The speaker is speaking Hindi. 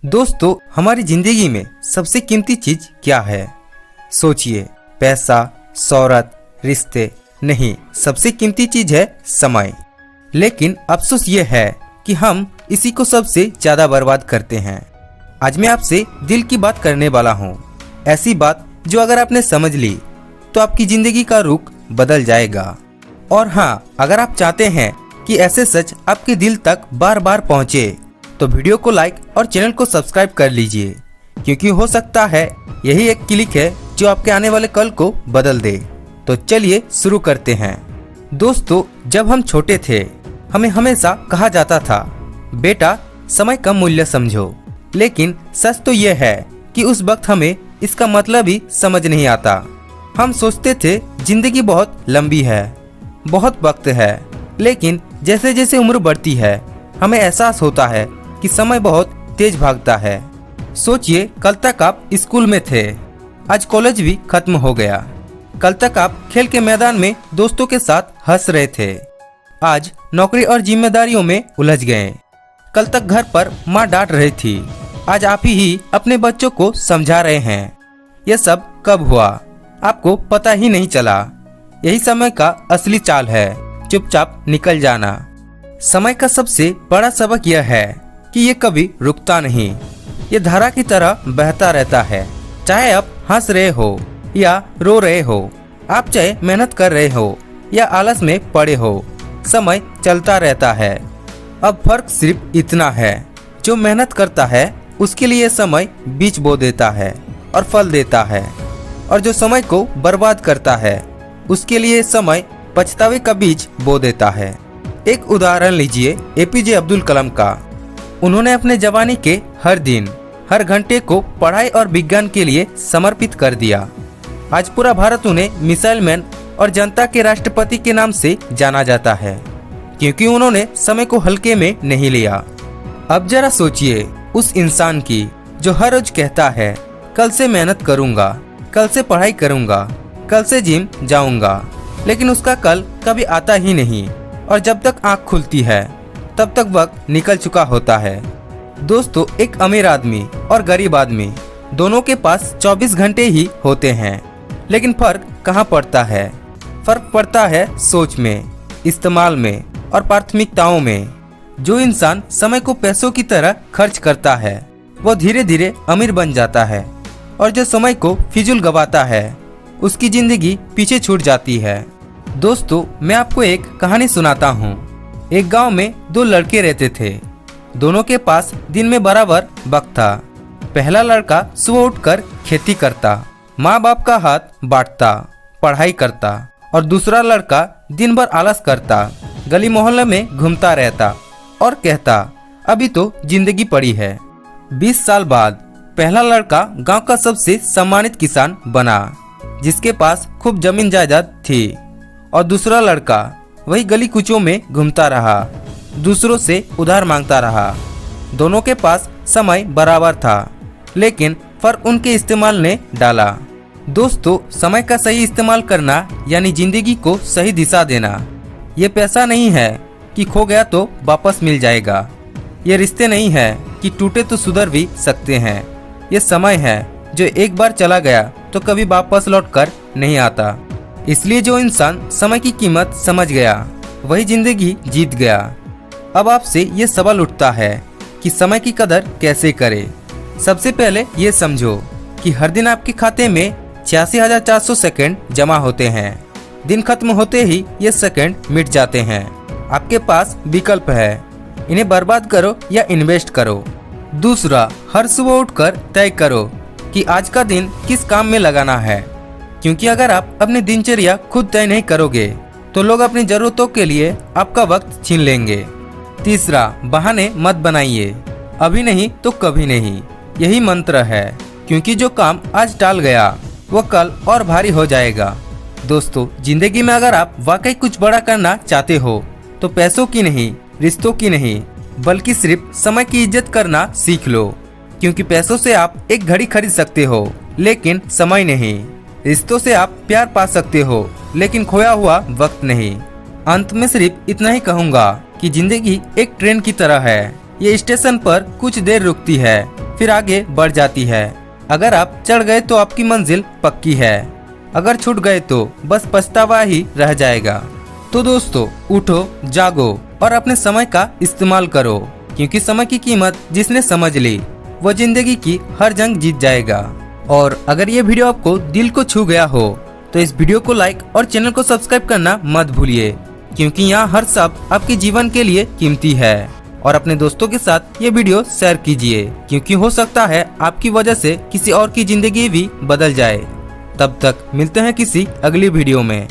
दोस्तों, हमारी जिंदगी में सबसे कीमती चीज क्या है? सोचिए। पैसा, शोहरत, रिश्ते? नहीं, सबसे कीमती चीज है समय। लेकिन अफसोस ये है कि हम इसी को सबसे ज्यादा बर्बाद करते हैं। आज मैं आपसे दिल की बात करने वाला हूँ, ऐसी बात जो अगर आपने समझ ली तो आपकी जिंदगी का रुख बदल जाएगा। और हाँ, अगर आप चाहते हैं कि ऐसे सच आपके दिल तक बार बार पहुँचे तो वीडियो को लाइक और चैनल को सब्सक्राइब कर लीजिए, क्योंकि हो सकता है यही एक क्लिक है जो आपके आने वाले कल को बदल दे। तो चलिए शुरू करते हैं। दोस्तों, जब हम छोटे थे हमें हमेशा कहा जाता था, बेटा समय का मूल्य समझो। लेकिन सच तो यह है कि उस वक्त हमें इसका मतलब ही समझ नहीं आता। हम सोचते थे जिंदगी बहुत लंबी है, बहुत वक्त है। लेकिन जैसे जैसे उम्र बढ़ती है हमें एहसास होता है कि समय बहुत तेज भागता है। सोचिए, कल तक आप स्कूल में थे, आज कॉलेज भी खत्म हो गया। कल तक आप खेल के मैदान में दोस्तों के साथ हंस रहे थे, आज नौकरी और जिम्मेदारियों में उलझ गए। कल तक घर पर माँ डांट रही थी, आज आप ही अपने बच्चों को समझा रहे हैं। यह सब कब हुआ आपको पता ही नहीं चला। यही समय का असली चाल है, चुपचाप निकल जाना। समय का सबसे बड़ा सबक यह है कि ये कभी रुकता नहीं। ये धारा की तरह बहता रहता है। चाहे आप हंस रहे हो या रो रहे हो, आप चाहे मेहनत कर रहे हो या आलस में पड़े हो, समय चलता रहता है। अब फर्क सिर्फ इतना है, जो मेहनत करता है उसके लिए समय बीज बो देता है और फल देता है, और जो समय को बर्बाद करता है उसके लिए समय पछतावे का बीज बो देता है। एक उदाहरण लीजिए एपीजे अब्दुल कलाम का। उन्होंने अपने जवानी के हर दिन, हर घंटे को पढ़ाई और विज्ञान के लिए समर्पित कर दिया। आज पूरा भारत उन्हें मिसाइल मैन और जनता के राष्ट्रपति के नाम से जाना जाता है, क्योंकि उन्होंने समय को हल्के में नहीं लिया। अब जरा सोचिए उस इंसान की जो हर रोज कहता है, कल से मेहनत करूंगा, कल से पढ़ाई करूंगा, कल से जिम जाऊंगा, लेकिन उसका कल कभी आता ही नहीं। और जब तक आंख खुलती है तब तक वक्त निकल चुका होता है। दोस्तों, एक अमीर आदमी और गरीब आदमी दोनों के पास 24 घंटे ही होते हैं, लेकिन फर्क कहाँ पड़ता है? फर्क पड़ता है सोच में, इस्तेमाल में और प्राथमिकताओं में। जो इंसान समय को पैसों की तरह खर्च करता है वो धीरे धीरे अमीर बन जाता है, और जो समय को फिजूल गवाता है उसकी जिंदगी पीछे छूट जाती है। दोस्तों, मैं आपको एक कहानी सुनाता हूँ। एक गांव में दो लड़के रहते थे। दोनों के पास दिन में बराबर वक्त था। पहला लड़का सुबह उठकर खेती करता, माँ बाप का हाथ बांटता, पढ़ाई करता, और दूसरा लड़का दिन भर आलस करता, गली मोहल्ले में घूमता रहता और कहता, अभी तो जिंदगी पड़ी है। 20 साल बाद पहला लड़का गांव का सबसे सम्मानित किसान बना, जिसके पास खूब जमीन जायदाद थी। और दूसरा लड़का वही गली कूचों में घूमता रहा, दूसरों से उधार मांगता रहा। दोनों के पास समय बराबर था, लेकिन फर्क उनके इस्तेमाल ने डाला। दोस्तों, समय का सही इस्तेमाल करना यानी जिंदगी को सही दिशा देना। ये पैसा नहीं है कि खो गया तो वापस मिल जाएगा। ये रिश्ते नहीं है कि टूटे तो सुधर भी सकते हैं। ये समय है जो एक बार चला गया तो कभी वापस लौट कर नहीं आता। इसलिए जो इंसान समय की कीमत समझ गया वही जिंदगी जीत गया। अब आपसे ये सवाल उठता है कि समय की कदर कैसे करें। सबसे पहले ये समझो कि हर दिन आपके खाते में 86,400 सेकंड जमा होते हैं। दिन खत्म होते ही ये सेकंड मिट जाते हैं। आपके पास विकल्प है, इन्हें बर्बाद करो या इन्वेस्ट करो। दूसरा, हर सुबह उठकर तय करो कि आज का दिन किस काम में लगाना है, क्योंकि अगर आप अपनी दिनचर्या खुद तय नहीं करोगे तो लोग अपनी जरूरतों के लिए आपका वक्त छीन लेंगे। तीसरा, बहाने मत बनाइए, अभी नहीं तो कभी नहीं। यही मंत्र है, क्योंकि जो काम आज टाल गया वो कल और भारी हो जाएगा। दोस्तों, जिंदगी में अगर आप वाकई कुछ बड़ा करना चाहते हो तो पैसों की नहीं, रिश्तों की नहीं, बल्कि सिर्फ समय की इज्जत करना सीख लो। क्योंकि पैसों से आप एक घड़ी खरीद सकते हो, लेकिन समय नहीं। रिश्तों से आप प्यार पा सकते हो, लेकिन खोया हुआ वक्त नहीं। अंत में सिर्फ इतना ही कहूँगा कि जिंदगी एक ट्रेन की तरह है। ये स्टेशन पर कुछ देर रुकती है फिर आगे बढ़ जाती है। अगर आप चढ़ गए तो आपकी मंजिल पक्की है, अगर छूट गए तो बस पछतावा ही रह जाएगा। तो दोस्तों उठो, जागो और अपने समय का इस्तेमाल करो, क्योंकि समय की कीमत जिसने समझ ली वो जिंदगी की हर जंग जीत जाएगा। और अगर ये वीडियो आपको दिल को छू गया हो तो इस वीडियो को लाइक और चैनल को सब्सक्राइब करना मत भूलिए, क्योंकि यहाँ हर शब्द आपके जीवन के लिए कीमती है। और अपने दोस्तों के साथ ये वीडियो शेयर कीजिए, क्योंकि हो सकता है आपकी वजह से किसी और की जिंदगी भी बदल जाए। तब तक मिलते हैं किसी अगली वीडियो में।